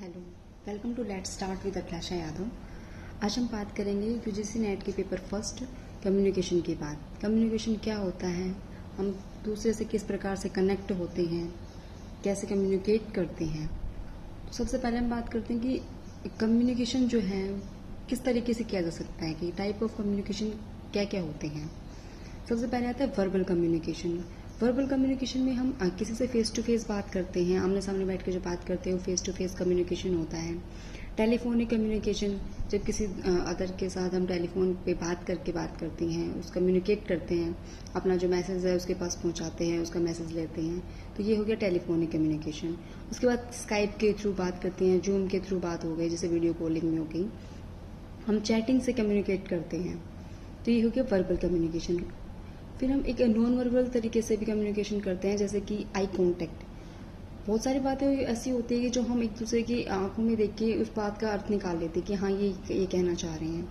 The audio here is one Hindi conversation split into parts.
Hello, welcome to let's start with Abhilasha Yadav. आज हम बात करेंगे यूजीसी नेट के पेपर फर्स्ट कम्युनिकेशन की बात। कम्युनिकेशन क्या होता है, हम दूसरे से किस प्रकार से कनेक्ट होते हैं, कैसे कम्युनिकेट करते हैं। तो सबसे पहले हम बात करते हैं कि कम्युनिकेशन जो है किस तरीके से किया जा सकता है, कि टाइप ऑफ कम्युनिकेशन क्या क्या होते हैं। सबसे पहले आता है वर्बल कम्युनिकेशन। वर्बल कम्युनिकेशन में हम किसी से फेस टू फेस बात करते हैं, आमने सामने बैठ के जो बात करते हैं वो फेस टू फेस कम्युनिकेशन होता है। टेलीफोनिक कम्युनिकेशन, जब किसी अदर के साथ हम टेलीफोन पे बात करते हैं, उस कम्युनिकेट करते हैं, अपना जो मैसेज है उसके पास पहुंचाते हैं, उसका मैसेज लेते हैं, तो ये हो गया टेलीफोनिक कम्युनिकेशन। उसके बाद स्काइप के थ्रू बात करते हैं, जूम के थ्रू बात हो गई, जैसे वीडियो कॉलिंग में हो गई। हम चैटिंग से कम्युनिकेट करते हैं, तो ये हो गया वर्बल कम्युनिकेशन। फिर हम एक नॉन वर्बल तरीके से भी कम्युनिकेशन करते हैं, जैसे कि आई कांटेक्ट। बहुत सारी बातें ऐसी होती है कि जो हम एक दूसरे की आंखों में देख के उस बात का अर्थ निकाल लेते हैं कि हाँ ये कहना चाह रहे हैं।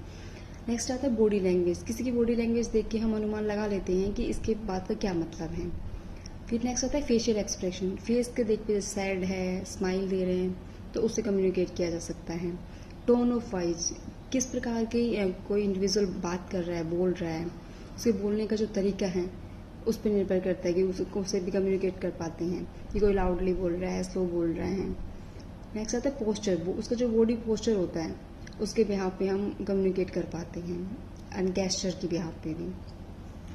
नेक्स्ट आता है बॉडी लैंग्वेज। किसी की बॉडी लैंग्वेज देख के हम अनुमान लगा लेते हैं कि इसके बात का क्या मतलब है। फिर नेक्स्ट आता है फेशियल एक्सप्रेशन। फेस के देख के सैड है, स्माइल दे रहे हैं, तो उससे कम्युनिकेट किया जा सकता है। टोन ऑफ वॉइस, किस प्रकार की कोई इंडिविजुअल बात कर रहा है, बोल रहा है, उसके बोलने का जो तरीका है उस पर निर्भर करता है कि उससे भी कम्युनिकेट कर पाते हैं कि कोई लाउडली बोल रहा है, स्लो बोल रहे हैं। नेक्स्ट आता है पोस्चर। उसका जो बॉडी पोस्चर होता है उसके बिहाव पे हम कम्युनिकेट कर पाते हैं, एंड गेस्चर की बिहाव पे भी।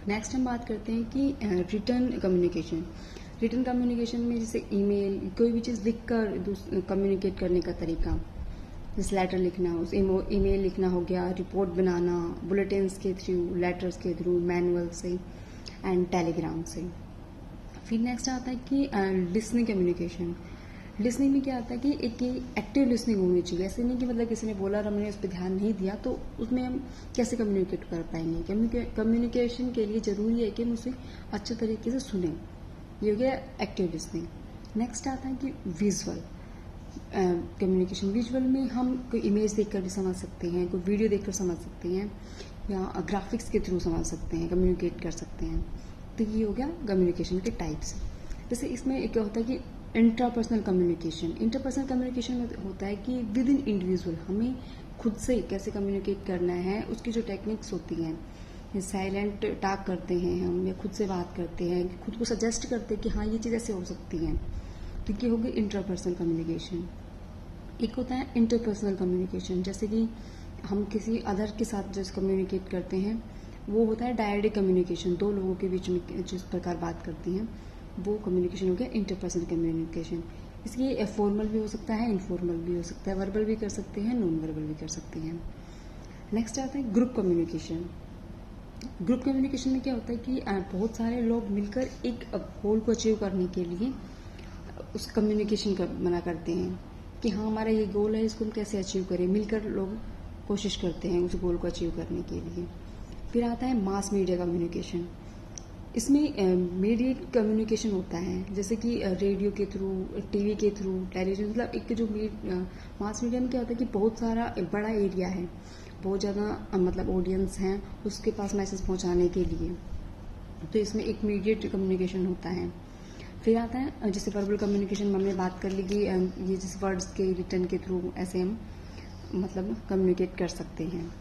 नेक्स्ट हम बात करते हैं कि रिटर्न कम्युनिकेशन। रिटर्न कम्युनिकेशन में जैसे ईमेल, कोई भी चीज़ लिख कर कम्युनिकेट करने का तरीका, जैसे लेटर लिखना, उस ईमेल लिखना हो गया, रिपोर्ट बनाना, बुलेटिन्स के थ्रू, लेटर्स के थ्रू, मैनुअल से एंड टेलीग्राम से। फिर नेक्स्ट आता है कि लिसनिंग कम्युनिकेशन। लिसनिंग में क्या आता है कि एक एक्टिव लिसनिंग होनी चाहिए। ऐसे नहीं कि मतलब किसी ने बोला और हमने उस पर ध्यान नहीं दिया, तो उसमें हम कैसे कम्युनिकेट कर पाएंगे। कम्युनिकेशन के लिए जरूरी है कि हम उसे अच्छे तरीके से सुने। ये हो गया एक्टिव लिसनिंग। नेक्स्ट आता है कि विजुअल कम्युनिकेशन। विजुअल में हम कोई इमेज देखकर भी समझ सकते हैं, कोई वीडियो देखकर समझ सकते हैं, या ग्राफिक्स के थ्रू समझ सकते हैं, कम्युनिकेट कर सकते हैं। तो ये हो गया कम्युनिकेशन के टाइप्स। जैसे इसमें एक क्या होता है कि इंट्रापर्सनल कम्युनिकेशन। इंटरपर्सनल कम्युनिकेशन में होता है कि विद इन इंडिविजुअल हमें खुद से कैसे कम्युनिकेट करना है, उसकी जो टेक्निक्स होती हैं, साइलेंट टॉक करते हैं हम, या खुद से बात करते हैं, खुद को सजेस्ट करते हैं कि हाँ ये चीज़ ऐसे हो सकती है, तो ये हो गई इंट्रापर्सनल कम्युनिकेशन। एक होता है इंटरपर्सनल कम्युनिकेशन, जैसे कि हम किसी अदर के साथ जो कम्युनिकेट करते हैं वो होता है डायरेक्ट कम्युनिकेशन। दो लोगों के बीच में जिस प्रकार बात करती हैं वो कम्युनिकेशन हो गया इंटरपर्सनल कम्युनिकेशन। इसलिए फॉर्मल भी हो सकता है, इनफॉर्मल भी हो सकता है, वर्बल भी कर सकते हैं, नॉन वर्बल भी कर सकते हैं। नेक्स्ट आता है ग्रुप कम्युनिकेशन। ग्रुप कम्युनिकेशन में क्या होता है कि बहुत सारे लोग मिलकर एक गोल को अचीव करने के लिए उस कम्युनिकेशन का मना करते हैं कि हाँ हमारा ये गोल है, इसको हम कैसे अचीव करें। मिलकर लोग कोशिश करते हैं उस गोल को अचीव करने के लिए। फिर आता है मास मीडिया कम्युनिकेशन। इसमें मीडिया कम्युनिकेशन होता है, जैसे कि रेडियो के थ्रू, टीवी के थ्रू, टेलीविजन। मतलब एक जो मास मीडिया में क्या होता है कि बहुत सारा बड़ा एरिया है, बहुत ज़्यादा मतलब ऑडियंस हैं, उसके पास मैसेज पहुँचाने के लिए, तो इसमें एक मीडिएट कम्युनिकेशन होता है। फिर आता है जैसे वर्बल कम्युनिकेशन में हमने बात कर ली कि ये जिस वर्ड्स के रिटर्न के थ्रू ऐसे हम मतलब कम्युनिकेट कर सकते हैं।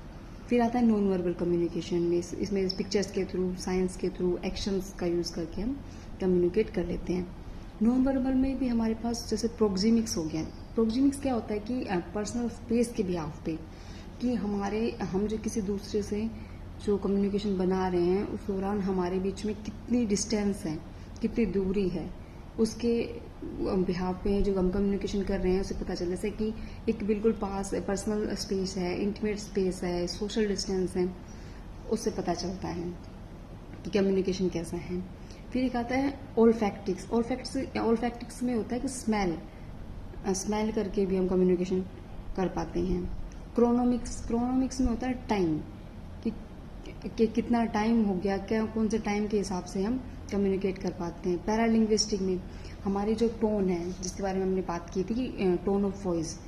फिर आता है नॉन वर्बल कम्युनिकेशन में, इसमें पिक्चर्स के थ्रू, साइंस के थ्रू, एक्शंस का यूज़ करके हम कम्युनिकेट कर लेते हैं। नॉन वर्बल में भी हमारे पास जैसे प्रोक्सीमिक्स हो गया। प्रोक्सीमिक्स क्या होता है कि पर्सनल स्पेस के बिहाव पे, कि हम जो किसी दूसरे से जो कम्युनिकेशन बना रहे हैं उस दौरान हमारे बीच में कितनी डिस्टेंस है, कितनी दूरी है, उसके बिहाव पे जो हम कम्युनिकेशन कर रहे हैं उसे पता चले। जैसे कि एक बिल्कुल पास पर्सनल स्पेस है, इंटीमेट स्पेस है, सोशल डिस्टेंस है, उससे पता चलता है कि कम्युनिकेशन कैसा है। फिर एक आता है ओल्फैक्टिक्स। ओल्फैक्टिक्स में होता है कि स्मेल करके भी हम कम्युनिकेशन कर पाते हैं। क्रोनोमिक्स में होता है टाइम, कि कितना टाइम हो गया, क्या कौन से टाइम के हिसाब से हम कम्युनिकेट कर पाते हैं। पैरालिंग्विस्टिक में हमारी जो टोन है, जिसके बारे में हमने बात की थी कि टोन ऑफ वॉइस,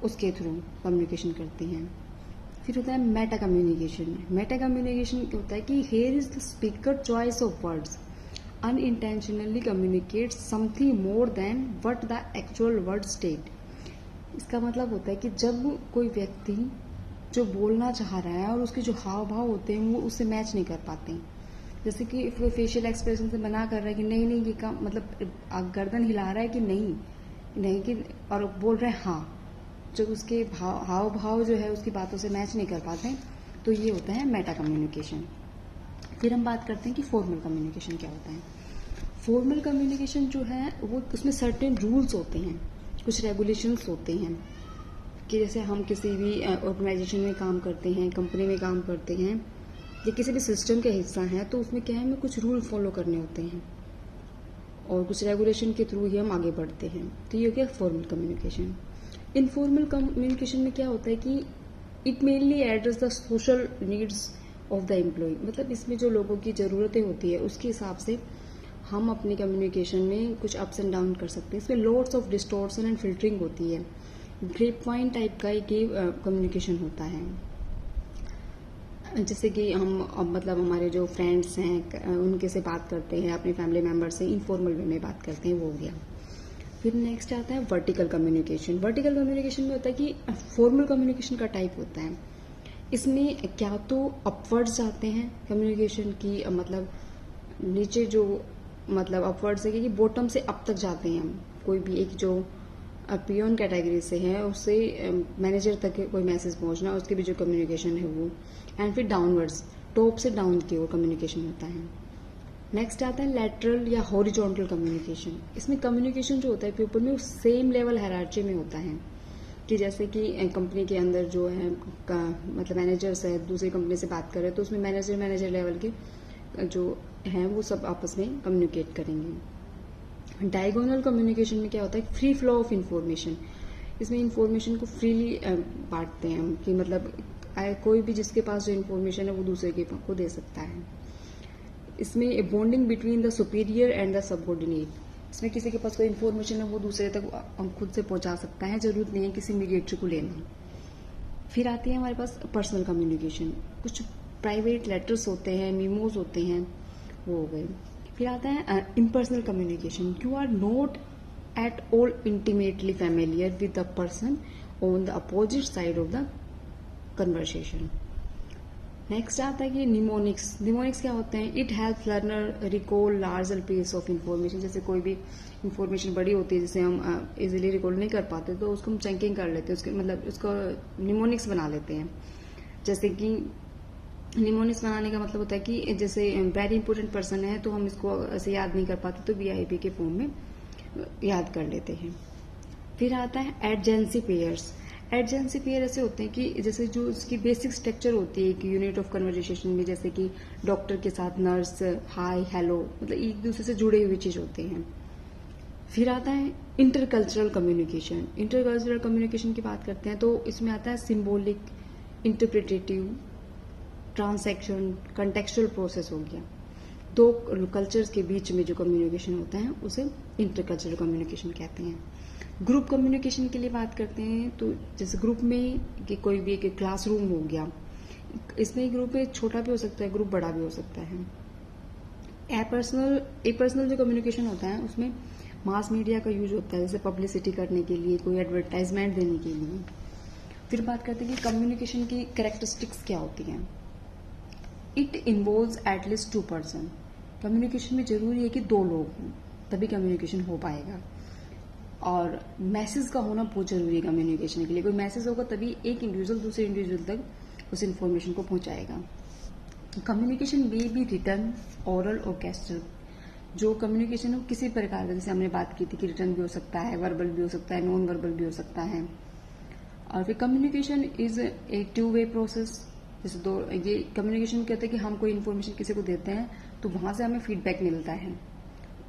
उसके थ्रू कम्युनिकेशन करते हैं। फिर होता है मेटा कम्युनिकेशन। मेटा कम्युनिकेशन होता है कि here is the speaker choice of words unintentionally communicates something more than what the actual word state। इसका मतलब होता है कि जब कोई व्यक्ति जो बोलना चाह रहा है और उसके जो हाव भाव होते हैं वो उससे मैच नहीं कर पाते हैं। जैसे कि वो फेशियल एक्सप्रेशन से मना कर रहा है कि नहीं नहीं ये काम, मतलब गर्दन हिला रहा है कि नहीं नहीं कि, और बोल रहा है हाँ, जब उसके हाव भाव जो है उसकी बातों से मैच नहीं कर पाते हैं, तो ये होता है मेटा कम्युनिकेशन। फिर हम बात करते हैं कि फॉर्मल कम्युनिकेशन क्या होता है। फॉर्मल कम्युनिकेशन जो है वो उसमें सर्टेन रूल्स होते हैं, कुछ रेगुलेशंस होते हैं कि जैसे हम किसी भी ऑर्गेनाइजेशन में काम करते हैं, कंपनी में काम करते हैं या किसी भी सिस्टम का हिस्सा हैं, तो उसमें क्या है, हमें कुछ रूल फॉलो करने होते हैं और कुछ रेगुलेशन के थ्रू ही हम आगे बढ़ते हैं। तो ये हो गया फॉर्मल कम्युनिकेशन। इनफॉर्मल कम्युनिकेशन में क्या होता है कि it mainly address the social needs of the employ, मतलब इसमें जो लोगों की ज़रूरतें होती है उसके हिसाब से हम अपने कम्युनिकेशन में कुछ अप्स एंड डाउन कर सकते हैं। इसमें lots of distortion and filtering होती है। ग्रेप वाइन टाइप का एक कम्युनिकेशन होता है, जैसे कि हम मतलब हमारे जो फ्रेंड्स हैं उनके से बात करते हैं, अपने फैमिली मेम्बर से इनफॉर्मल वे में बात करते हैं, वो हो गया। फिर नेक्स्ट आता है वर्टिकल कम्युनिकेशन। वर्टिकल कम्युनिकेशन में होता है कि फॉर्मल कम्युनिकेशन का टाइप होता है। इसमें क्या तो अपवर्ड्स जाते हैं कम्युनिकेशन की, मतलब नीचे जो मतलब अपवर्ड से कि बॉटम से अप तक जाते हैं हम। कोई भी एक जो पियोन कैटेगरी से है उससे मैनेजर तक कोई मैसेज पहुंचना, उसके भी जो कम्युनिकेशन है वो। एंड फिर डाउनवर्ड्स, टॉप से डाउन की ओर कम्युनिकेशन होता है। नेक्स्ट आता है लेटरल या हॉरिजॉन्टल कम्युनिकेशन। इसमें कम्युनिकेशन जो होता है पीपल में सेम लेवल हायरार्ची में होता है, कि जैसे कि कंपनी के अंदर जो है मतलब मैनेजर्स है दूसरी कंपनी से बात कर रहे हैं, तो उसमें मैनेजर लेवल के जो हैं वो सब आपस में कम्युनिकेट करेंगे। डायगोनल कम्युनिकेशन में क्या होता है, फ्री फ्लो ऑफ इंफॉर्मेशन। इसमें इंफॉर्मेशन को फ्रीली बांटते हैं हम, कि मतलब कोई भी जिसके पास जो इंफॉर्मेशन है वो दूसरे को दे सकता है। इसमें bonding between the superior and the subordinate. इसमें किसी के पास कोई इन्फॉर्मेशन है वो दूसरे तक हम खुद से पहुंचा सकता है, जरूरत नहीं है किसी मीडिएटर को लेना। फिर आती है हमारे पास पर्सनल कम्युनिकेशन। कुछ प्राइवेट लेटर्स होते हैं, मीमोज होते हैं, वो हो गए। फिर आता है impersonal communication. You are not at all intimately familiar with the person on the opposite side of the conversation. Next आता है कि निमोनिक्स। निमोनिक्स क्या होते हैं, it help learner recall larger piece of information. जैसे कोई भी इन्फॉर्मेशन बड़ी होती है जिसे हम इजीली रिकॉल नहीं कर पाते, तो उसको हम चंकिंग कर लेते हैं, उसके मतलब उसको निमोनिक्स बना लेते हैं। जैसे कि निमोनिक्स बनाने का मतलब होता है कि जैसे वेरी इंपॉर्टेंट पर्सन है तो हम इसको ऐसे याद नहीं कर पाते, तो वीआईपी के फॉर्म में याद कर लेते हैं। फिर आता है एडजेंसी पेयर्स। एडजेंसी पेयर ऐसे होते हैं कि जैसे जो उसकी बेसिक स्ट्रक्चर होती है कि यूनिट ऑफ कन्वर्सेशन में, जैसे कि डॉक्टर के साथ नर्स, हाय, हेलो, मतलब एक दूसरे से जुड़े हुए चीज होते हैं। फिर आता है इंटरकल्चरल कम्युनिकेशन। इंटरकल्चरल कम्युनिकेशन की बात करते हैं तो इसमें आता है symbolic, interpretative, transaction, contextual process हो गया। दो कल्चर्स के बीच में जो कम्युनिकेशन होता है उसे इंटरकल्चरल कम्युनिकेशन कहते हैं। ग्रुप कम्युनिकेशन के लिए बात करते हैं तो जैसे ग्रुप में कि कोई भी एक क्लासरूम हो गया, इसमें ग्रुप में छोटा भी हो सकता है, ग्रुप बड़ा भी हो सकता है। पर्सनल जो कम्युनिकेशन होता है उसमें मास मीडिया का यूज होता है, जैसे पब्लिसिटी करने के लिए, कोई एडवर्टाइजमेंट देने के लिए। फिर बात करते हैं कि कम्युनिकेशन की कैरेक्टरिस्टिक्स क्या होती हैं। It involves at least 2 person. Communication में जरूरी है कि 2 लोग हों तभी कम्युनिकेशन हो पाएगा, और मैसेज का होना बहुत जरूरी है कम्युनिकेशन के लिए। कोई मैसेज होगा तभी एक इंडिविजुअल दूसरे इंडिविजुअल तक उस इन्फॉर्मेशन को पहुंचाएगा। कम्युनिकेशन में भी रिटर्न, ओरल और गेस्चर। जो कम्युनिकेशन हो किसी प्रकार का, जैसे हमने बात की थी कि रिटर्न भी हो सकता है, वर्बल भी हो सकता है, नॉन वर्बल भी हो सकता है। और फिर communication is a 2 way process. जैसे ये कम्युनिकेशन कहते हैं कि हम कोई इन्फॉर्मेशन किसी को देते हैं तो वहां से हमें फीडबैक मिलता है।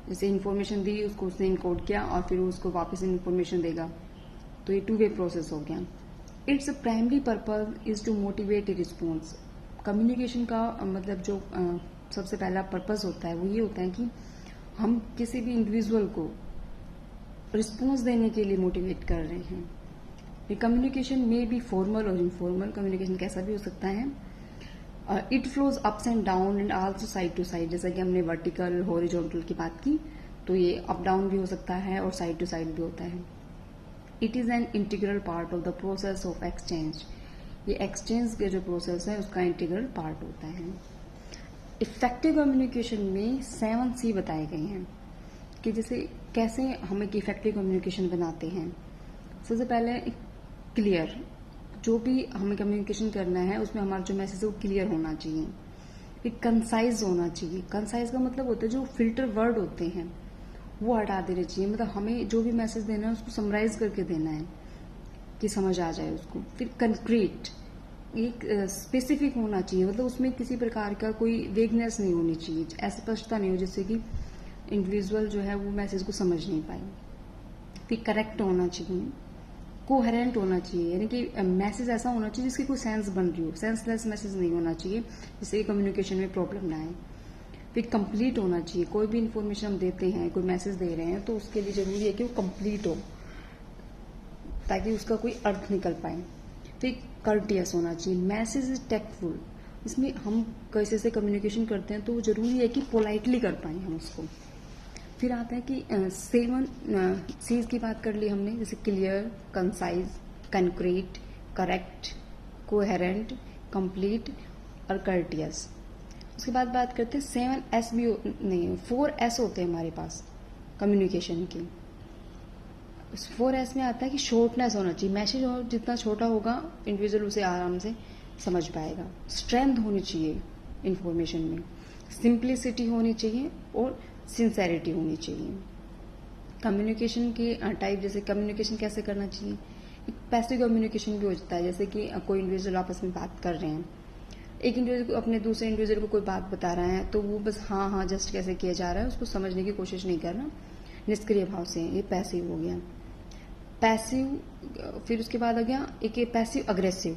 जैसे इन्फॉर्मेशन दी, उसको उसने इनकोड किया और फिर उसको वापस इन्फॉर्मेशन देगा, तो ये 2 वे प्रोसेस हो गया। Its primary purpose is to motivate a response. Communication का मतलब जो सबसे पहला पर्पज होता है वो ये होता है कि हम किसी भी इंडिविजुअल को रिस्पॉन्स देने के लिए मोटिवेट कर रहे हैं। कम्युनिकेशन में भी फॉर्मल और इनफॉर्मल, कम्युनिकेशन कैसा भी हो सकता है। It flows ups and down and also side to side. जैसा कि हमने वर्टिकल, हॉरिजॉन्टल की बात की, तो ये अप डाउन भी हो सकता है और साइड टू साइड भी होता है। It is an integral part of the process of exchange. ये एक्सचेंज के जो प्रोसेस है उसका इंटीग्रल पार्ट होता है। इफेक्टिव कम्युनिकेशन में 7C बताए गए हैं कि जैसे कैसे हम एक इफेक्टिव कम्युनिकेशन बनाते हैं। सबसे पहले क्लियर, जो भी हमें कम्युनिकेशन करना है उसमें हमारा जो मैसेज है वो क्लियर होना चाहिए। फिर कंसाइज होना चाहिए। कंसाइज का मतलब होता है जो फिल्टर वर्ड होते हैं वो हटा देने चाहिए, मतलब हमें जो भी मैसेज देना है उसको समराइज करके देना है कि समझ आ जाए उसको। फिर कंक्रीट, एक स्पेसिफिक होना चाहिए, मतलब उसमें किसी प्रकार का कोई वेगनेस नहीं होनी चाहिए, अस्पष्टता नहीं हो जिससे कि इंडिविजुअल जो है वो मैसेज को समझ नहीं पाए। फिर करेक्ट होना चाहिए, कोहेरेंट होना चाहिए, यानी कि मैसेज ऐसा होना चाहिए जिसकी कोई सेंस बन रही हो, सेंसलेस मैसेज नहीं होना चाहिए जिससे कि कम्युनिकेशन में प्रॉब्लम ना आए। फिर कंप्लीट होना चाहिए, कोई भी इंफॉर्मेशन हम देते हैं, कोई मैसेज दे रहे हैं तो उसके लिए जरूरी है कि वो कंप्लीट हो ताकि उसका कोई अर्थ निकल पाए। फिर कर्टियस होना चाहिए, मैसेज इज टेक्टफुल, इसमें हम कैसे से कम्युनिकेशन करते हैं तो जरूरी है कि पोलाइटली कर पाए हम उसको। फिर आता है कि 7 C's की बात कर ली हमने, जैसे clear, concise, concrete, correct, coherent, complete और कर्टियस। उसके बाद बात करते हैं 7S भी नहीं, 4S होते हैं हमारे पास कम्युनिकेशन के। 4S में आता है कि शॉर्टनेस होना चाहिए, मैसेज और जितना छोटा होगा इंडिविजुअल उसे आराम से समझ पाएगा। स्ट्रेंथ होनी चाहिए इंफॉर्मेशन में, सिंप्लिसिटी होनी चाहिए और सिंसेरिटी होनी चाहिए। कम्युनिकेशन के टाइप, जैसे कम्युनिकेशन कैसे करना चाहिए, एक पैसिव कम्युनिकेशन भी हो जाता है, जैसे कि कोई इंडिविजुअल आपस में बात कर रहे हैं, एक इंडिविजुअल को अपने दूसरे इंडिविजुअल को कोई बात बता रहा है तो वो बस हाँ हाँ जस्ट कैसे किया जा रहा है उसको समझने की कोशिश नहीं करना, निष्क्रिय भाव से, ये पैसिव हो गया। पैसिव, फिर उसके बाद आ गया एक पैसिव अग्रेसिव।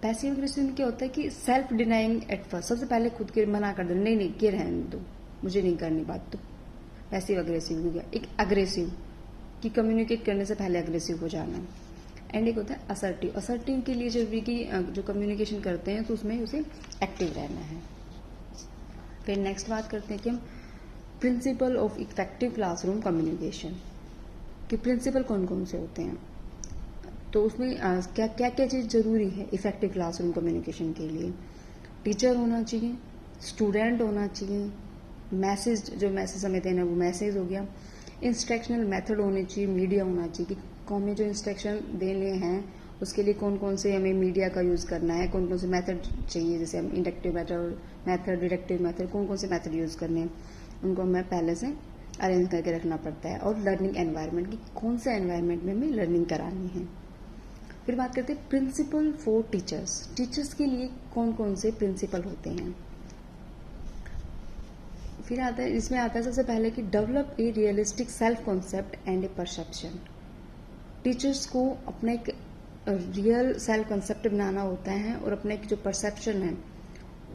पैसिव अग्रेसिव में क्या होता है कि सेल्फ डिनाइंग एट फर्स्ट, सबसे पहले खुद के मना कर देना, नहीं नहीं ये रहने दो, मुझे नहीं करनी बात, तो पैसिव अग्रेसिव हो गया। एक अग्रेसिव कि कम्युनिकेट करने से पहले अग्रेसिव हो जाना। एंड एक होता है असर्टिव। असर्टिव के लिए जरूरी कि जो कम्युनिकेशन करते हैं तो उसमें उसे एक्टिव रहना है। फिर नेक्स्ट बात करते हैं कि हम principle of effective classroom communication कि प्रिंसिपल कौन कौन से होते हैं, तो उसमें क्या क्या क्या चीज़ जरूरी है इफेक्टिव क्लासरूम कम्युनिकेशन के लिए। टीचर होना चाहिए, स्टूडेंट होना चाहिए, मैसेज जो मैसेज हमें देना है वो मैसेज हो गया, इंस्ट्रक्शनल मेथड होनी चाहिए, मीडिया होना चाहिए कि हमें जो इंस्ट्रक्शन देने हैं उसके लिए कौन कौन से हमें मीडिया का यूज़ करना है, कौन कौन से मेथड चाहिए, जैसे हम इंडक्टिव मेथड, डिडक्टिव मेथड, कौन कौन से मेथड यूज़ करने हैं उनको हमें पहले से अरेंज करके रखना पड़ता है। और लर्निंग एनवायरनमेंट की कौन से एनवायरनमेंट में हमें लर्निंग करानी है। फिर बात करते हैं प्रिंसिपल फॉर टीचर्स, टीचर्स के लिए कौन कौन से प्रिंसिपल होते हैं। फिर आता है, इसमें आता है सबसे पहले कि develop a realistic self concept and A perception. Teachers को अपना एक रियल सेल्फ कॉन्सेप्ट बनाना होता है और अपना एक जो परसेप्शन है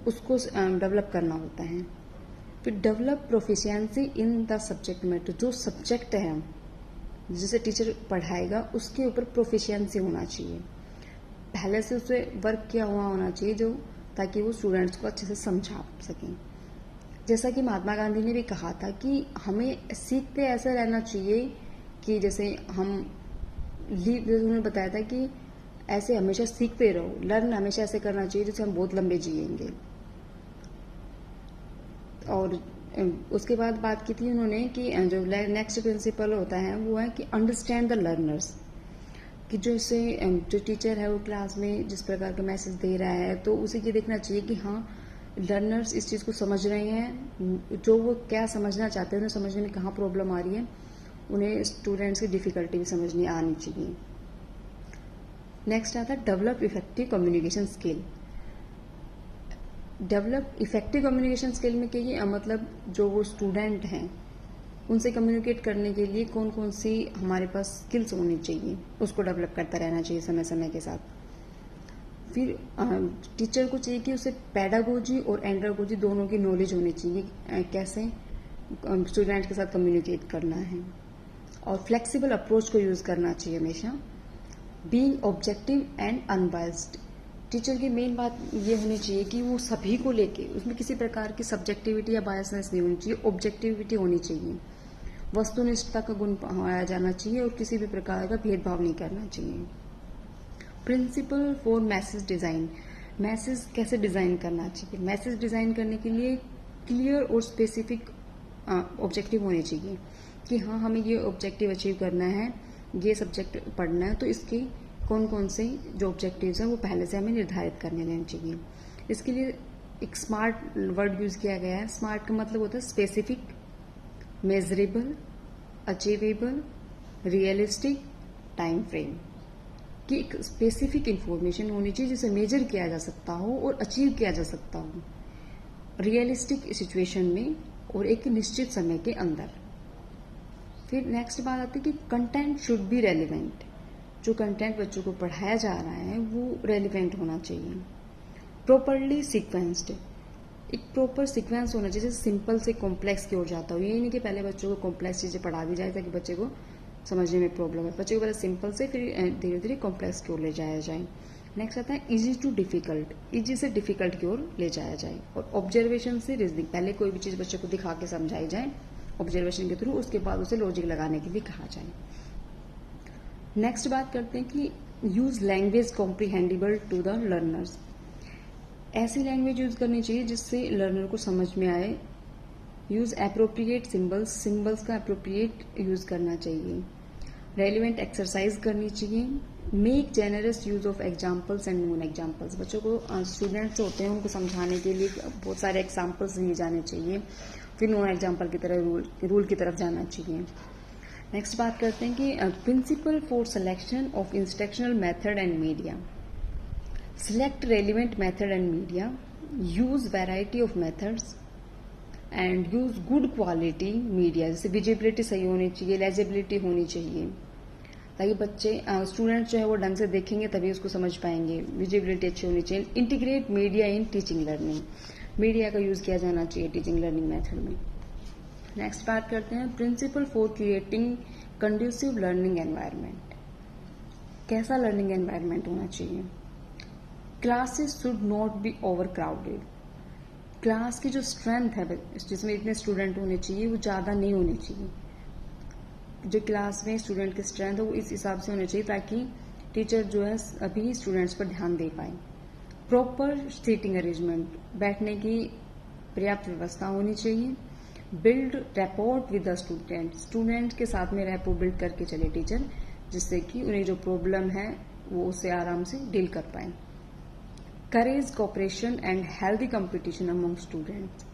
उसको डेवलप करना होता है। फिर develop proficiency in the subject matter, जो सब्जेक्ट है जिसे टीचर पढ़ाएगा उसके ऊपर प्रोफिशिएंसी होना चाहिए, पहले से उसे वर्क किया हुआ होना चाहिए जो ताकि वो स्टूडेंट्स को अच्छे से समझा सकें। जैसा कि महात्मा गांधी ने भी कहा था कि हमें सीखते ऐसा रहना चाहिए कि जैसे हम उन्होंने बताया था कि ऐसे हमेशा सीखते रहो, लर्न हमेशा ऐसे करना चाहिए जैसे हम बहुत लंबे जिएंगे। और उसके बाद बात की थी उन्होंने कि जो नेक्स्ट प्रिंसिपल होता है वो है कि अंडरस्टैंड द लर्नर्स, कि जो टीचर है वो क्लास में जिस प्रकार का मैसेज दे रहा है तो उसे ये देखना चाहिए कि हाँ लर्नर्स इस चीज़ को समझ रहे हैं, जो वो क्या समझना चाहते हैं उन्हें समझने में कहाँ प्रॉब्लम आ रही है, उन्हें स्टूडेंट्स की डिफिकल्टी भी समझनी आनी चाहिए। नेक्स्ट आता है develop effective communication skill. Develop effective communication skill में क्या मतलब जो वो स्टूडेंट हैं उनसे कम्युनिकेट करने के लिए कौन कौन सी हमारे पास स्किल्स होनी चाहिए उसको डेवलप करता रहना चाहिए समय समय के साथ। फिर टीचर को चाहिए कि उसे पैडागोजी और एंड्रागोजी दोनों की नॉलेज होनी चाहिए, कैसे स्टूडेंट के साथ कम्युनिकेट करना है। और फ्लेक्सिबल अप्रोच को यूज करना चाहिए हमेशा। Being objective and unbiased, teacher की मेन बात ये होनी चाहिए कि वो सभी को लेके उसमें किसी प्रकार की सब्जेक्टिविटी या बायसनेस नहीं होनी चाहिए, ऑब्जेक्टिविटी होनी चाहिए। वस्तुनिष्ठता का गुण पाया जाना चाहिए और किसी भी प्रकार का भेदभाव नहीं करना चाहिए। Principle for message design, message कैसे डिजाइन करना चाहिए। मैसेज डिजाइन करने के लिए क्लियर और स्पेसिफिक ऑब्जेक्टिव होने चाहिए कि हाँ हमें ये ऑब्जेक्टिव अचीव करना है, ये सब्जेक्ट पढ़ना है, तो इसके कौन कौन से जो ऑब्जेक्टिव्स हैं वो पहले से हमें निर्धारित करने लेने चाहिए। इसके लिए एक स्मार्ट वर्ड यूज किया गया है। स्मार्ट का मतलब होता है specific, measurable, achievable, realistic, time frame. कि एक स्पेसिफिक इंफॉर्मेशन होनी चाहिए जिसे मेजर किया जा सकता हो और अचीव किया जा सकता हो रियलिस्टिक सिचुएशन में और एक निश्चित समय के अंदर। फिर नेक्स्ट बात आती है कि कंटेंट शुड बी रेलिवेंट। जो कंटेंट बच्चों को पढ़ाया जा रहा है वो रेलिवेंट होना चाहिए। प्रॉपरली सीक्वेंस्ड, एक प्रॉपर सीक्वेंस होना चाहिए, जैसे सिंपल से कॉम्प्लेक्स की ओर जाता हो। ये नहीं कि पहले बच्चों को कॉम्प्लेक्स चीजें पढ़ा दी जाए ताकि बच्चे को समझने में प्रॉब्लम है। बच्चे को पहले सिंपल से फिर धीरे धीरे कॉम्प्लेक्स की ओर ले जाया जाए। नेक्स्ट आता है इजी टू डिफिकल्ट, इजी से डिफिकल्ट की ओर ले जाया जाए। और ऑब्जर्वेशन से रीजनिंग, पहले कोई भी चीज बच्चे को दिखा के समझाई जाए ऑब्जर्वेशन के थ्रू, उसके बाद उसे लॉजिक लगाने के लिए कहा जाए। नेक्स्ट बात करते हैं कि use language comprehendible to the learners. ऐसी लैंग्वेज यूज करनी चाहिए जिससे लर्नर को समझ में आए। यूज एप्रोप्रिएट सिंबल्स, सिंबल्स का एप्रोप्रिएट यूज करना चाहिए। रेलिवेंट एक्सरसाइज करनी चाहिए। Make generous use of examples and non examples. बच्चों को स्टूडेंट्स होते हैं उनको समझाने के लिए बहुत सारे एग्जाम्पल्स दिए जाने चाहिए, फिर नॉन एग्जाम्पल की तरह रूल की तरफ जाना चाहिए। नेक्स्ट बात करते हैं कि principle for selection of instructional method and media. Select relevant method and media, use variety of methods and use good quality media. जैसे विजिबिलिटी सही होनी चाहिए, लेजिबिलिटी होनी चाहिए, ताकि बच्चे स्टूडेंट जो है वो ढंग से देखेंगे तभी उसको समझ पाएंगे। विजिबिलिटी अच्छी होनी चाहिए। Integrate media in teaching learning, media का यूज किया जाना चाहिए टीचिंग लर्निंग मेथड में। नेक्स्ट बात करते हैं principle for creating conducive learning environment. कैसा लर्निंग एनवायरनमेंट होना चाहिए। Classes should not be overcrowded. Class की जो स्ट्रेंथ है जिसमें इतने स्टूडेंट होने चाहिए वो ज्यादा नहीं होने चाहिए। जो क्लास में स्टूडेंट की स्ट्रेंथ है वो इस हिसाब से होनी चाहिए ताकि टीचर जो है अभी स्टूडेंट्स पर ध्यान दे पाए। प्रॉपर सीटिंग अरेंजमेंट, बैठने की पर्याप्त व्यवस्था होनी चाहिए। Build rapport with the student, student के साथ में रैपो बिल्ड करके चले टीचर, जिससे कि उन्हें जो प्रॉब्लम है वो उससे आराम से डील कर पाए। Courage cooperation and healthy competition among students,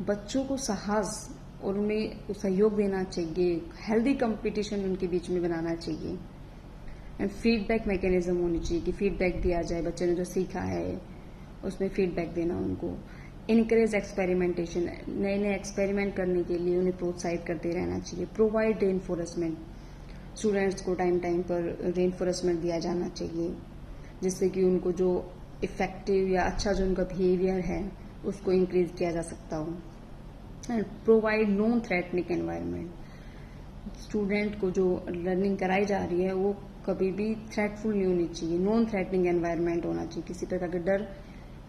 बच्चों को साहस और उन्हें सहयोग देना चाहिए। हेल्दी कंपटीशन उनके बीच में बनाना चाहिए। एंड फीडबैक मैकेनिज्म होनी चाहिए कि फीडबैक दिया जाए, बच्चे ने जो सीखा है उसमें फीडबैक देना उनको। इनकरेज एक्सपेरिमेंटेशन, नए नए एक्सपेरिमेंट करने के लिए उन्हें प्रोत्साहित करते रहना चाहिए। प्रोवाइड रेनफोर्समेंट, स्टूडेंट्स को टाइम टाइम पर रेनफोर्समेंट दिया जाना चाहिए जिससे कि उनको जो इफेक्टिव या अच्छा जो उनका बिहेवियर है उसको इंक्रीज किया जा सकता हो। And provide non threatening environment, student को जो लर्निंग कराई जा रही है वो कभी भी थ्रेटफुल नहीं होनी चाहिए। नॉन थ्रेटनिंग एनवायरनमेंट होना चाहिए, किसी प्रकार के डर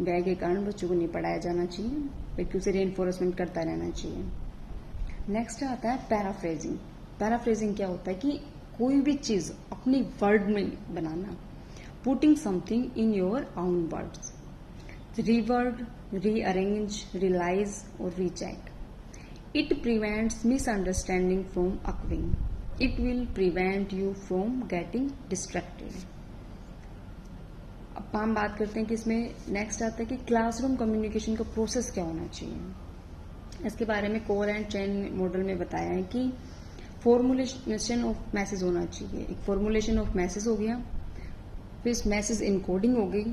भय के कारण बच्चों को नहीं पढ़ाया जाना चाहिए, बल्कि उसे रेनफोर्समेंट करता रहना चाहिए। नेक्स्ट आता है पैराफ्रेजिंग। पैराफ्रेजिंग क्या होता है कि कोई भी चीज अपनी वर्ड में बनाना, putting something in your own words. Reword, rearrange, realise और recheck. It prevents misunderstanding from occurring. It will prevent you from getting distracted. अब हम बात करते हैं कि इसमें नेक्स्ट आता है कि क्लासरूम कम्युनिकेशन का प्रोसेस क्या होना चाहिए। इसके बारे में कोर एंड चेन मॉडल में बताया है कि फॉर्मुलेशन ऑफ मैसेज होना चाहिए। एक फॉर्मुलेशन ऑफ मैसेज हो गया, फिर मैसेज इनकोडिंग हो गई,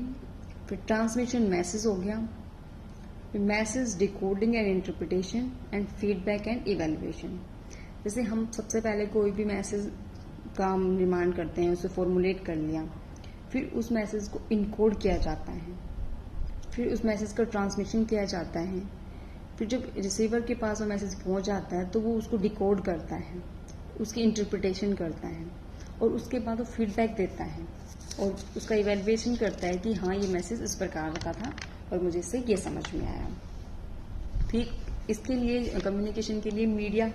फिर ट्रांसमिशन मैसेज हो गया, message decoding and interpretation and feedback and evaluation. जैसे हम सबसे पहले कोई भी मैसेज का निर्माण करते हैं, उसे फॉर्मुलेट कर लिया, फिर उस मैसेज को इनकोड किया जाता है, फिर उस मैसेज का ट्रांसमिशन किया जाता है, फिर जब रिसीवर के पास वो मैसेज पहुंच जाता है तो वो उसको डिकोड करता है, उसकी इंटरप्रिटेशन करता है और उसके बाद वो फीडबैक देता है और उसका इवेल्युएशन करता है कि हाँ ये मैसेज इस प्रकार का था और मुझे इससे ये समझ में आया। फिर इसके लिए कम्युनिकेशन के लिए मीडिया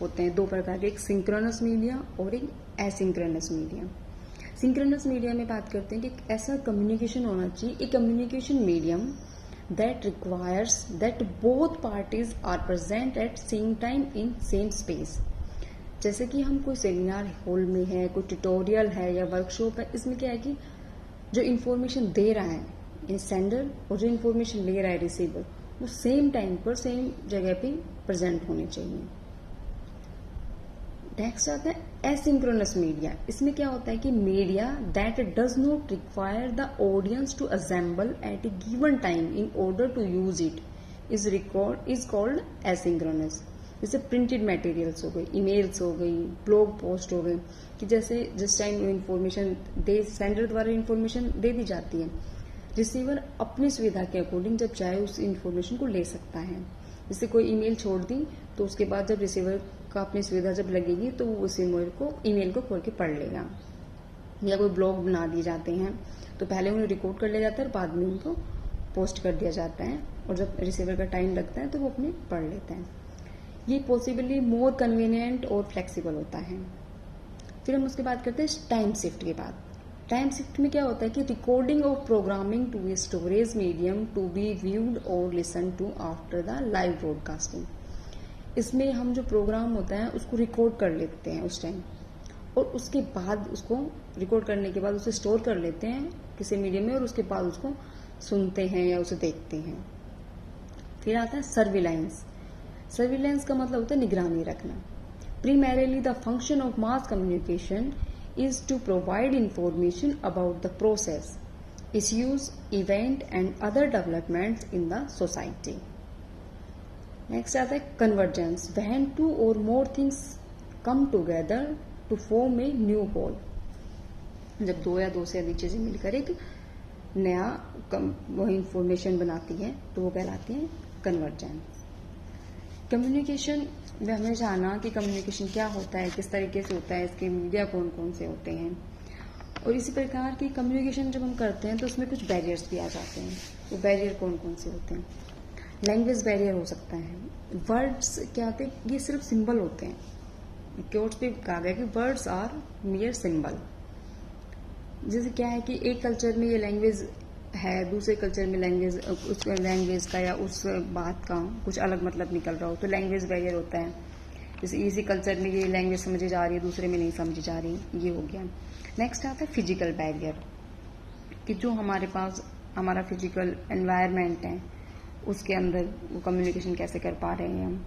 होते हैं दो प्रकार के, एक सिंक्रोनस मीडिया और एक एसिंक्रोनस मीडिया। सिंक्रोनस मीडिया में बात करते हैं कि ऐसा कम्युनिकेशन होना चाहिए, एक communication medium that requires that both parties are present at same time in same space. जैसे कि हम कोई सेमिनार हॉल में है, कोई ट्यूटोरियल है या वर्कशॉप है, इसमें क्या है कि जो इन्फॉर्मेशन दे रहा है सेंडर और जो इन्फॉर्मेशन ले रहा है रिसीवर, वो सेम टाइम पर सेम जगह पे प्रेजेंट होने चाहिए। नेक्स्ट आता है एसिंक्रोनस मीडिया। इसमें क्या होता है कि media that does not require the audience to assemble at a given time in order to use it is called asynchronous. जैसे प्रिंटेड मटेरियल्स हो गई, ईमेल्स हो गई, ब्लॉग पोस्ट हो गए, कि जैसे जिस टाइम इन्फॉर्मेशन दे सेंडर द्वारा इन्फॉर्मेशन दे दी जाती है, रिसीवर अपनी सुविधा के अकॉर्डिंग जब चाहे उस इन्फॉर्मेशन को ले सकता है। जैसे कोई ईमेल छोड़ दी तो उसके बाद जब रिसीवर का अपनी सुविधा जब लगेगी तो वो उस ईमेल को खोल के पढ़ लेगा। या कोई ब्लॉग बना दिए जाते हैं तो पहले उन्हें रिकॉर्ड कर लिया जाता है और बाद में उनको पोस्ट कर दिया जाता है, और जब रिसीवर का टाइम लगता है तो वो अपने पढ़ लेता है। ये पॉसिबली मोर कन्वीनियंट और फ्लेक्सिबल होता है। फिर हम उसके बाद करते हैं टाइम शिफ्ट के बाद। टाइम शिफ्ट में क्या होता है कि रिकॉर्डिंग और programming to a storage medium to be viewed और listen to after the live broadcasting. इसमें हम जो प्रोग्राम होता है उसको रिकॉर्ड कर लेते हैं उस टाइम, और उसके बाद उसको रिकॉर्ड करने के बाद उसे स्टोर कर लेते हैं किसी मीडियम में, और उसके बाद उसको सुनते हैं या उसे देखते हैं। फिर आता है सर्विलांस। सर्विलांस का मतलब होता है निगरानी रखना। Primarily, the function of mass communication is to provide information about the process, issues, event and other developments in the society. Next आता है convergence, when two or more things come together to form a new whole. जब दो या दो से अधिक चीजें मिलकर एक नया वो इंफॉर्मेशन बनाती है तो वो कहलाती है कन्वर्जेंस। कम्युनिकेशन में हमें जाना कि कम्युनिकेशन क्या होता है, किस तरीके से होता है, इसके मीडिया कौन कौन से होते हैं, और इसी प्रकार की कम्युनिकेशन जब हम करते हैं तो उसमें कुछ बैरियर्स भी आ जाते हैं। वो बैरियर कौन कौन से होते हैं? लैंग्वेज बैरियर हो सकता है। वर्ड्स क्या होते हैं? ये सिर्फ सिंबल होते हैं। कोट्स पे कहा गया कि वर्ड्स आर मियर सिंबल। जैसे क्या है कि एक कल्चर में ये लैंग्वेज है, दूसरे कल्चर में लैंग्वेज उस लैंग्वेज का या उस बात का कुछ अलग मतलब निकल रहा हो तो लैंग्वेज बैरियर होता है। जैसे इसी कल्चर में ये लैंग्वेज समझी जा रही है, दूसरे में नहीं समझी जा रही, ये हो गया। नेक्स्ट आता है फिजिकल बैरियर, कि जो हमारे पास हमारा फिजिकल एनवायरनमेंट है उसके अंदर वो कम्युनिकेशन कैसे कर पा रहे हैं हम।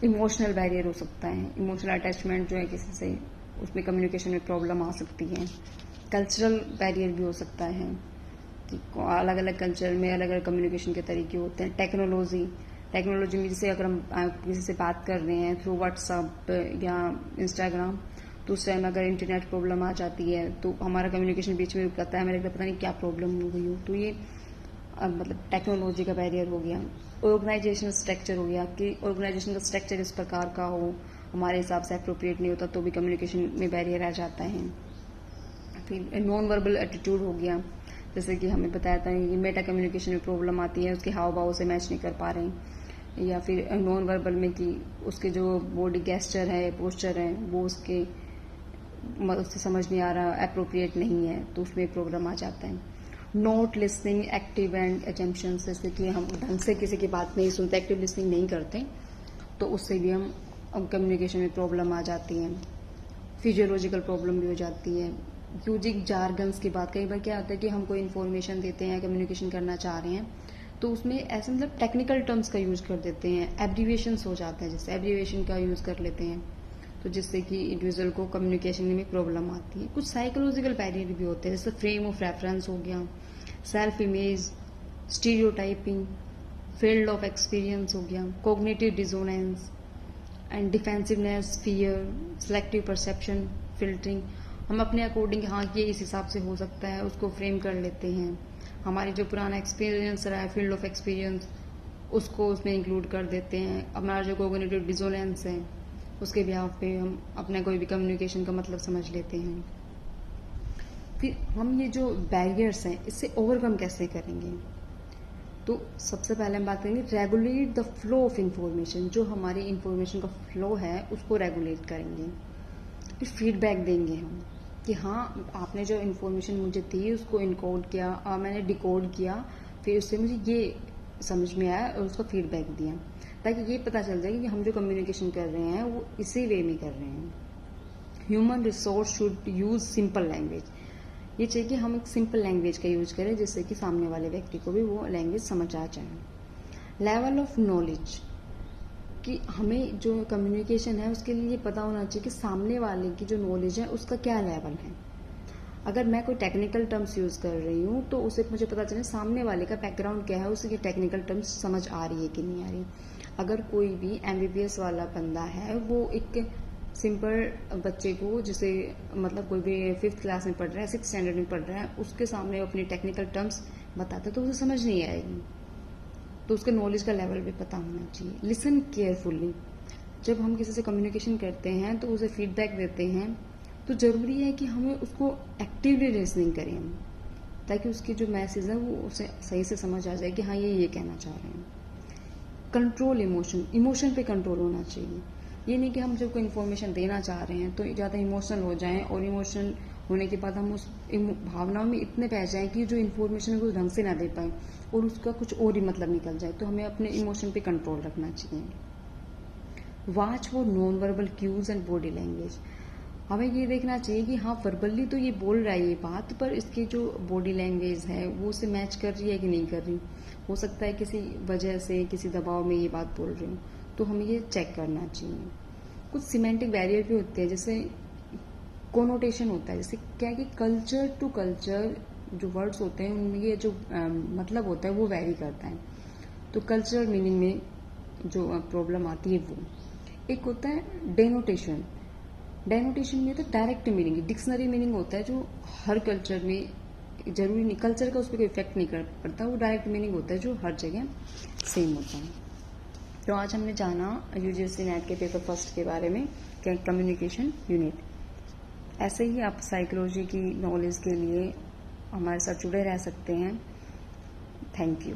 इमोशनल बैरियर हो सकता है, इमोशनल अटैचमेंट जो है किसी से, उसमें कम्युनिकेशन में प्रॉब्लम आ सकती है। कल्चरल बैरियर भी हो सकता है कि अलग अलग कल्चर में अलग अलग कम्युनिकेशन के तरीके होते हैं। टेक्नोलॉजी में जैसे अगर हम किसी से बात कर रहे हैं थ्रू व्हाट्सएप या इंस्टाग्राम, तो उस टाइम अगर इंटरनेट प्रॉब्लम आ जाती है तो हमारा कम्युनिकेशन बीच में रुक जाता है, हमें लगता है पता नहीं क्या प्रॉब्लम हो गई हो। तो ये मतलब टेक्नोलॉजी का बैरियर हो गया। ऑर्गेनाइजेशन स्ट्रक्चर हो गया कि ऑर्गेनाइजेशन का स्ट्रक्चर इस प्रकार का हो, हमारे हिसाब से अप्रोप्रिएट नहीं होता तो भी कम्युनिकेशन में बैरियर आ जाता है। फिर नॉन वर्बल एटीट्यूड हो गया, जैसे कि हमें बताया था कि मेटा कम्युनिकेशन में प्रॉब्लम आती है, उसके हाव भाव से मैच नहीं कर पा रहे हैं। या फिर नॉन वर्बल में कि उसके जो बॉडी गेस्चर है, पोस्चर है, वो उससे समझ नहीं आ रहा, अप्रोप्रिएट नहीं है, तो उसमें प्रॉब्लम आ जाता है। Not listening active and assumptions, जैसे कि हम ढंग से किसी की बात नहीं सुनते, एक्टिव लिसनिंग नहीं करते, तो उससे भी हम कम्युनिकेशन में प्रॉब्लम आ जाती है। फिजियोलॉजिकल प्रॉब्लम भी हो जाती है। यूजिंग जार्गन्स की बात, कई बार क्या होता है कि हम कोई इन्फॉर्मेशन देते हैं, कम्युनिकेशन करना चाह रहे हैं, तो उसमें ऐसे मतलब टेक्निकल टर्म्स का यूज कर देते हैं, एब्रीविएशंस हो जाते हैं, जैसे एब्रीविएशन का यूज कर लेते हैं, तो जिससे कि इंडिविजुअल को कम्युनिकेशन में प्रॉब्लम आती है। कुछ साइकोलॉजिकल बैरियर भी होते हैं, जैसे फ्रेम ऑफ रेफरेंस हो गया, self image, stereotyping, field of experience हो गया, cognitive dissonance and defensiveness, fear, selective perception, filtering. हम अपने अकॉर्डिंग हाँ ये इस हिसाब से हो सकता है उसको फ्रेम कर लेते हैं। हमारे जो पुराना एक्सपीरियंस रहा है, फील्ड ऑफ एक्सपीरियंस, उसको उसमें इंक्लूड कर देते हैं। हमारा जो कॉग्निटिव डिसोनेंस है उसके बिहाफ पे हम अपना कोई भी कम्युनिकेशन का मतलब समझ लेते हैं। फिर हम ये जो बैरियर्स हैं इससे ओवरकम कैसे करेंगे? तो सबसे पहले हम बात करेंगे regulate the flow of information. जो हमारी इंफॉर्मेशन का फ्लो है उसको रेगुलेट करेंगे। फिर फीडबैक देंगे हम कि हाँ आपने जो इन्फॉर्मेशन मुझे दी उसको इनकोड किया और मैंने डिकोड किया, फिर उससे मुझे ये समझ में आया और उसका फीडबैक दिया, ताकि ये पता चल जाए कि हम जो कम्युनिकेशन कर रहे हैं वो इसी वे में कर रहे हैं। Human resource should use simple language. ये चाहिए कि हम एक सिंपल लैंग्वेज का यूज करें जिससे कि सामने वाले व्यक्ति को भी वो लैंग्वेज समझ आ जाए। लेवल ऑफ नॉलेज, कि हमें जो कम्युनिकेशन है उसके लिए ये पता होना चाहिए कि सामने वाले की जो नॉलेज है उसका क्या लेवल है। अगर मैं कोई टेक्निकल टर्म्स यूज कर रही हूँ तो उसे मुझे पता चले सामने वाले का बैकग्राउंड क्या है, उसे ये टेक्निकल टर्म्स समझ आ रही है कि नहीं आ रही। अगर कोई भी MBBS वाला बंदा है, वो एक सिंपल बच्चे को, जिसे मतलब कोई भी 5th क्लास में पढ़ रहा है, 6th स्टैंडर्ड में पढ़ रहा है, उसके सामने अपनी टेक्निकल टर्म्स बताता है तो उसे समझ नहीं आएगी। तो उसके नॉलेज का लेवल भी पता होना चाहिए। लिसन केयरफुली, जब हम किसी से कम्युनिकेशन करते हैं तो उसे फीडबैक देते हैं तो जरूरी है कि हमें उसको एक्टिवली लिसनिंग करें हम, ताकि उसकी जो मैसेज है वो उसे सही से समझ आ जाए कि हाँ ये कहना चाह रहे हैं। कंट्रोल इमोशन, इमोशन पे कंट्रोल होना चाहिए। ये नहीं कि हम जब कोई इन्फॉर्मेशन देना चाह रहे हैं तो ज़्यादा इमोशनल हो जाएं और इमोशनल होने के बाद हम उस भावनाओं में इतने बह जाएं कि जो इन्फॉर्मेशन है वो ढंग से ना दे पाए और उसका कुछ और ही मतलब निकल जाए। तो हमें अपने इमोशन पे कंट्रोल रखना चाहिए। Watch for non verbal cues and body language, हमें ये देखना चाहिए कि हाँ वर्बली तो ये बोल रहा है ये बात, पर इसकी जो बॉडी लैंग्वेज है वो उसे मैच कर रही है कि नहीं कर रही। हो सकता है किसी वजह से, किसी दबाव में ये बात बोल रही हूँ, तो हमें ये चेक करना चाहिए। कुछ सिमेंटिक बैरियर भी होते हैं, जैसे कोनोटेशन होता है, जैसे क्या है कि कल्चर टू कल्चर जो वर्ड्स होते हैं उनमें जो मतलब होता है वो वेरी करता है। तो कल्चरल मीनिंग में जो प्रॉब्लम आती है वो एक होता है डेनोटेशन। डेनोटेशन में तो डायरेक्ट मीनिंग, डिक्शनरी मीनिंग होता है जो हर कल्चर में जरूरी नहीं, कल्चर का उस पर कोई इफेक्ट नहीं कर पड़ता, वो डायरेक्ट मीनिंग होता है जो हर जगह सेम होता है। तो आज हमने जाना UGC नेट के पेपर फर्स्ट के बारे में, कम्युनिकेशन यूनिट। ऐसे ही आप साइकोलॉजी की नॉलेज के लिए हमारे साथ जुड़े रह सकते हैं। Thank you.